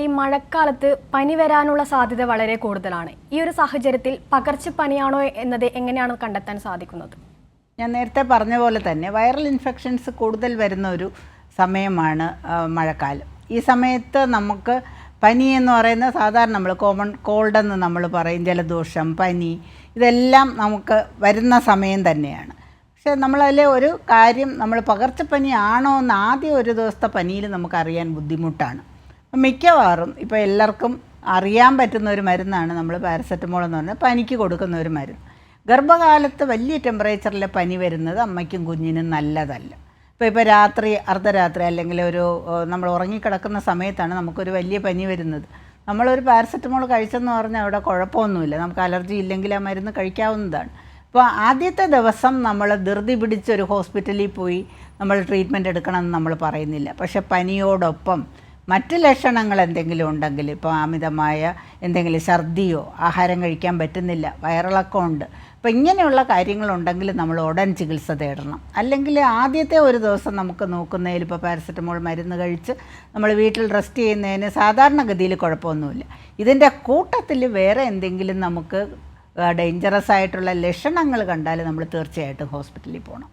ഈ മഴക്കാലത്ത് പനി വരാനുള്ള സാധ്യത വളരെ കൂടുതലാണ്. ഈ ഒരു സാഹചര്യത്തിൽ പകർച്ചപ്പനിയാണോ എന്നത് എങ്ങനെയാണ് കണ്ടെത്താൻ സാധിക്കുന്നത്? ഞാൻ നേരത്തെ പറഞ്ഞ പോലെ തന്നെ വൈറൽ ഇൻഫെക്ഷൻസ് കൂടുതൽ വരുന്ന ഒരു സമയമാണ് മഴക്കാലം. ഈ സമയത്ത് നമുക്ക് പനി എന്ന് പറയുന്ന സാധാരണ നമ്മൾ കോമൺ കോൾഡ് എന്ന് നമ്മൾ പറയും, ജലദോഷം, പനി, ഇതെല്ലാം നമുക്ക് വരുന്ന സമയം തന്നെയാണ്. പക്ഷേ നമ്മളതിലെ ഒരു കാര്യം, നമ്മൾ പകർച്ചപ്പനി ആണോ എന്ന് ആദ്യം ഒരു ദിവസത്തെ പനിയിൽ നമുക്കറിയാൻ ബുദ്ധിമുട്ടാണ്. മിക്കവാറും ഇപ്പോൾ എല്ലാവർക്കും അറിയാൻ പറ്റുന്ന ഒരു മരുന്നാണ് നമ്മൾ പാരസെറ്റമോൾ എന്ന് പറഞ്ഞാൽ പനിക്ക് കൊടുക്കുന്ന ഒരു മരുന്ന്. ഗർഭകാലത്ത് വലിയ ടെമ്പറേച്ചറിൽ പനി വരുന്നത് അമ്മയ്ക്കും കുഞ്ഞിനും നല്ലതല്ല. ഇപ്പോൾ രാത്രി, അർദ്ധരാത്രി അല്ലെങ്കിൽ ഒരു നമ്മൾ ഉറങ്ങിക്കിടക്കുന്ന സമയത്താണ് നമുക്കൊരു വലിയ പനി വരുന്നത്. നമ്മളൊരു പാരസെറ്റമോൾ കഴിച്ചെന്ന് പറഞ്ഞാൽ അവിടെ കുഴപ്പമൊന്നുമില്ല, നമുക്ക് അലർജി ഇല്ലെങ്കിൽ ആ മരുന്ന് കഴിക്കാവുന്നതാണ്. അപ്പോൾ ആദ്യത്തെ ദിവസം നമ്മൾ ധൃതി പിടിച്ചൊരു ഹോസ്പിറ്റലിൽ പോയി നമ്മൾ ട്രീറ്റ്മെൻറ്റ് എടുക്കണമെന്ന് നമ്മൾ പറയുന്നില്ല. പക്ഷേ പനിയോടൊപ്പം മറ്റ് ലക്ഷണങ്ങൾ എന്തെങ്കിലും ഉണ്ടെങ്കിൽ, ഇപ്പോൾ അമിതമായ എന്തെങ്കിലും ഛർദിയോ, ആഹാരം കഴിക്കാൻ പറ്റുന്നില്ല, വയറിളക്കം ഉണ്ട്, അപ്പോൾ ഇങ്ങനെയുള്ള കാര്യങ്ങളുണ്ടെങ്കിൽ നമ്മൾ ഉടൻ ചികിത്സ തേടണം. അല്ലെങ്കിൽ ആദ്യത്തെ ഒരു ദിവസം നമുക്ക് നോക്കുന്നതിൽ ഇപ്പോൾ പാരസെറ്റമോൾ മരുന്ന് കഴിച്ച് നമ്മൾ വീട്ടിൽ റെസ്റ്റ് ചെയ്യുന്നതിന് സാധാരണഗതിയിൽ കുഴപ്പമൊന്നുമില്ല. ഇതിൻ്റെ കൂട്ടത്തിൽ വേറെ എന്തെങ്കിലും നമുക്ക് ഡേഞ്ചറസ് ആയിട്ടുള്ള ലക്ഷണങ്ങൾ കണ്ടാൽ നമ്മൾ തീർച്ചയായിട്ടും ഹോസ്പിറ്റലിൽ പോകണം.